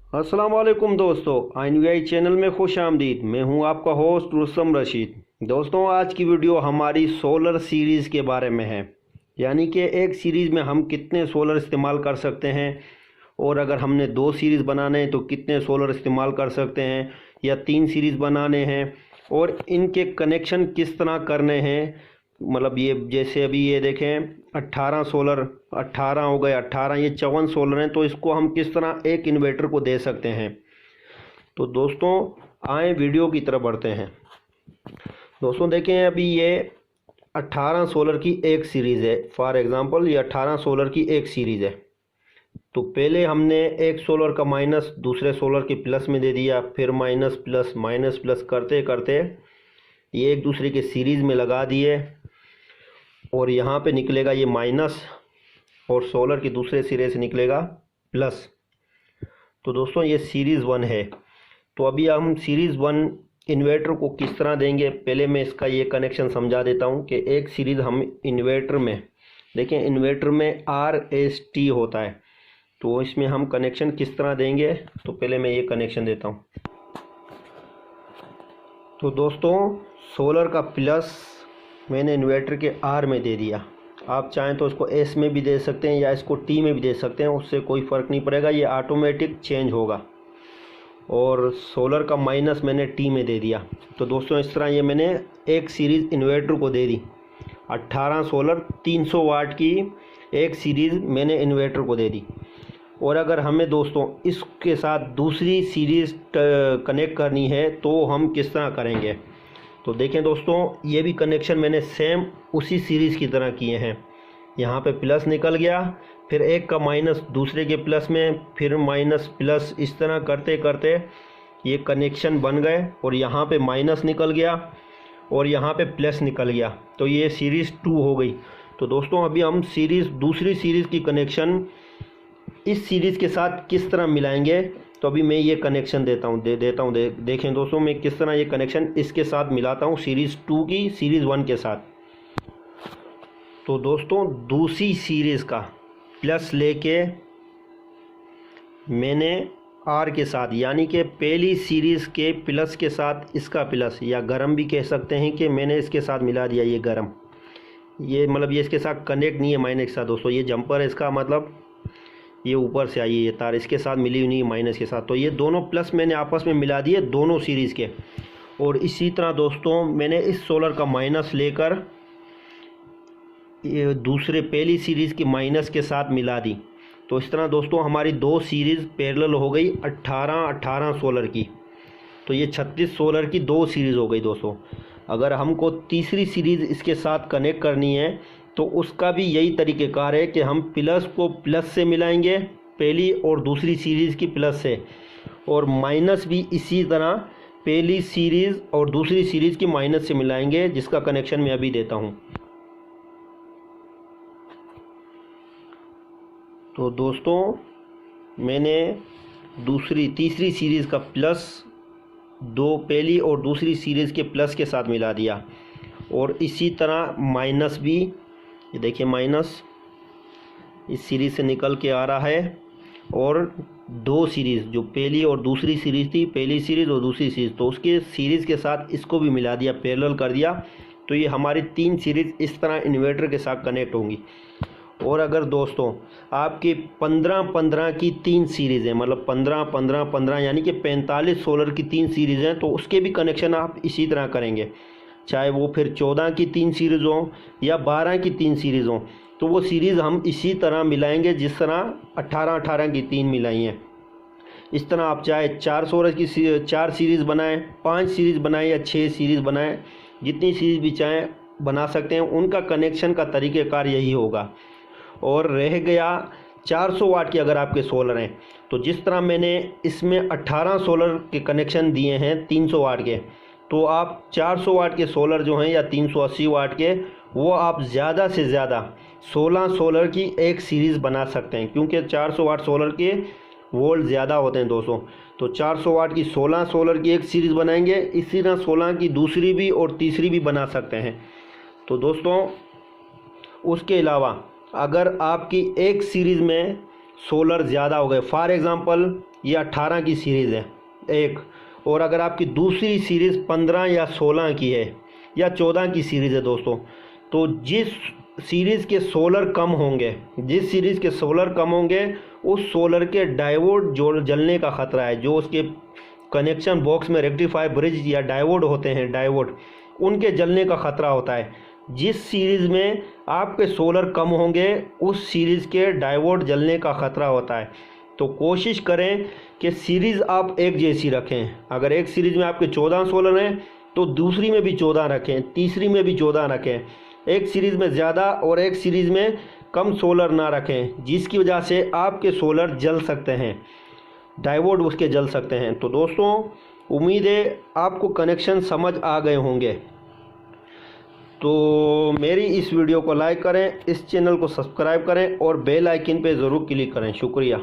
अस्सलाम वालेकुम दोस्तों, INVI चैनल में खुश आमदीद। मैं हूं आपका होस्ट रुस्तम रशीद। दोस्तों, आज की वीडियो हमारी सोलर सीरीज़ के बारे में है, यानी कि एक सीरीज़ में हम कितने सोलर इस्तेमाल कर सकते हैं, और अगर हमने 2 सीरीज़ बनाने हैं तो कितने सोलर इस्तेमाल कर सकते हैं, या 3 सीरीज़ बनाने हैं, और इनके कनेक्शन किस तरह करने हैं। मतलब ये जैसे अभी ये देखें 18 सोलर, 18 हो गए, 18 ये 54 सोलर हैं, तो इसको हम किस तरह एक इन्वर्टर को दे सकते हैं। तो दोस्तों आए वीडियो की तरफ बढ़ते हैं। दोस्तों देखें, अभी ये 18 सोलर की एक सीरीज़ है। फॉर एग्ज़ाम्पल ये 18 सोलर की एक सीरीज़ है। तो पहले हमने एक सोलर का माइनस दूसरे सोलर के प्लस में दे दिया, फिर माइनस प्लस करते करते ये एक दूसरे के सीरीज़ में लगा दिए, और यहाँ पे निकलेगा ये माइनस और सोलर के दूसरे सिरे से निकलेगा प्लस। तो दोस्तों ये सीरीज़ 1 है। तो अभी हम सीरीज़ 1 इन्वर्टर को किस तरह देंगे, पहले मैं इसका ये कनेक्शन समझा देता हूँ कि एक सीरीज़ हम इन्वर्टर में देखें, इन्वर्टर में RST होता है, तो इसमें हम कनेक्शन किस तरह देंगे। तो पहले मैं ये कनेक्शन देता हूँ। तो दोस्तों सोलर का प्लस मैंने इन्वर्टर के R में दे दिया। आप चाहें तो इसको S में भी दे सकते हैं या इसको T में भी दे सकते हैं, उससे कोई फ़र्क नहीं पड़ेगा, ये ऑटोमेटिक चेंज होगा। और सोलर का माइनस मैंने T में दे दिया। तो दोस्तों इस तरह ये मैंने एक सीरीज़ इन्वर्टर को दे दी। 18 सोलर 300 वाट की एक सीरीज़ मैंने इन्वर्टर को दे दी। और अगर हमें दोस्तों इसके साथ दूसरी सीरीज़ कनेक्ट करनी है तो हम किस तरह करेंगे। तो देखें दोस्तों, ये भी कनेक्शन मैंने सेम उसी सीरीज़ की तरह किए हैं। यहाँ पे प्लस निकल गया, फिर एक का माइनस दूसरे के प्लस में, फिर माइनस प्लस, इस तरह करते करते ये कनेक्शन बन गए। और यहाँ पे माइनस निकल गया और यहाँ पे प्लस निकल गया, तो ये सीरीज़ 2 हो गई। तो दोस्तों अभी हम दूसरी सीरीज़ की कनेक्शन इस सीरीज़ के साथ किस तरह मिलाएंगे। तो अभी मैं ये कनेक्शन देता हूँ देखें दोस्तों, मैं किस तरह ये कनेक्शन इसके साथ मिलाता हूँ, सीरीज़ 2 की सीरीज़ 1 के साथ। तो दोस्तों दूसरी सीरीज़ का प्लस लेके मैंने R के साथ, यानी कि पहली सीरीज़ के प्लस के साथ इसका प्लस, या गरम भी कह सकते हैं कि मैंने इसके साथ मिला दिया ये गरम। ये मतलब ये इसके साथ कनेक्ट नहीं है माइनस के साथ दोस्तों, ये जंपर है, इसका मतलब ये ऊपर से आई है, ये तार इसके साथ मिली हुई नहीं माइनस के साथ। तो ये दोनों प्लस मैंने आपस में मिला दिए दोनों सीरीज़ के। और इसी तरह दोस्तों मैंने इस सोलर का माइनस लेकर ये दूसरे पहली सीरीज़ की माइनस के साथ मिला दी। तो इस तरह दोस्तों हमारी 2 सीरीज़ पैरेलल हो गई 18 सोलर की। तो ये 36 सोलर की 2 सीरीज़ हो गई दोस्तों। अगर हमको तीसरी सीरीज़ इसके साथ कनेक्ट करनी है तो उसका भी यही तरीक़ेकार है कि हम प्लस को प्लस से मिलाएंगे पहली और दूसरी सीरीज़ की प्लस से, और माइनस भी इसी तरह पहली सीरीज़ और दूसरी सीरीज़ की माइनस से मिलाएंगे, जिसका कनेक्शन मैं अभी देता हूँ। तो दोस्तों मैंने तीसरी सीरीज़ का प्लस पहली और दूसरी सीरीज़ के प्लस के साथ मिला दिया, और इसी तरह माइनस भी, ये देखिए माइनस इस सीरीज़ से निकल के आ रहा है। और 2 सीरीज़ जो पहली और दूसरी सीरीज़ थी, पहली सीरीज़ और दूसरी सीरीज़, तो उसके सीरीज़ के साथ इसको भी मिला दिया, पैरेलल कर दिया। तो ये हमारी 3 सीरीज़ इस तरह इन्वर्टर के साथ कनेक्ट होंगी। और अगर दोस्तों आपकी 15-15 की 3 सीरीज़ हैं, मतलब 15-15-15 यानी कि 45 सोलर की 3 सीरीज़ हैं, तो उसके भी कनेक्शन आप इसी तरह करेंगे, चाहे वो फिर 14 की 3 सीरीज़ हो या 12 की 3 सीरीज़ हो। तो वो सीरीज़ हम इसी तरह मिलाएंगे जिस तरह 18 की 3 मिलाई हैं। इस तरह आप चाहे 4 सोलर की 4 सीरीज़ बनाएं, 5 सीरीज़ बनाएं या 6 सीरीज़ बनाएं, जितनी सीरीज़ भी चाहें बना सकते हैं। उनका कनेक्शन का तरीक़ेकार यही होगा। और रह गया 400 वाट की अगर आपके सोलर हैं, तो जिस तरह मैंने इसमें 18 सोलर के कनेक्शन दिए हैं 300 वाट के, तो आप 400 वाट के सोलर जो हैं या 380 वाट के, वो आप ज़्यादा से ज़्यादा 16 सोलर की एक सीरीज़ बना सकते हैं, क्योंकि 400 वाट सोलर के वोल्ट ज़्यादा होते हैं दोस्तों। तो 400 वाट की 16 सोलर की एक सीरीज़ बनाएंगे, इसी तरह 16 की दूसरी भी और तीसरी भी बना सकते हैं। तो दोस्तों उसके अलावा अगर आपकी एक सीरीज़ में सोलर ज़्यादा हो गए, फॉर एग्ज़ाम्पल ये 18 की सीरीज़ है एक, और अगर आपकी दूसरी सीरीज़ 15 या 16 की है या 14 की सीरीज़ है दोस्तों, तो जिस सीरीज़ के सोलर कम होंगे, जिस सीरीज़ के सोलर कम होंगे उस सोलर के डायोड जो जलने का ख़तरा है, जो उसके कनेक्शन बॉक्स में रेक्टिफायर ब्रिज या डायोड होते हैं, डायोड उनके जलने का ख़तरा होता है। जिस सीरीज़ में आपके सोलर कम होंगे उस सीरीज़ के डायोड जलने का ख़तरा होता है। तो कोशिश करें कि सीरीज़ आप एक जैसी रखें। अगर एक सीरीज़ में आपके 14 सोलर हैं तो दूसरी में भी 14 रखें, तीसरी में भी 14 रखें। एक सीरीज़ में ज़्यादा और एक सीरीज़ में कम सोलर ना रखें, जिसकी वजह से आपके सोलर जल सकते हैं, डायोड उसके जल सकते हैं। तो दोस्तों उम्मीद है आपको कनेक्शन समझ आ गए होंगे। तो मेरी इस वीडियो को लाइक करें, इस चैनल को सब्सक्राइब करें और बेल आइकन पे ज़रूर क्लिक करें। शुक्रिया।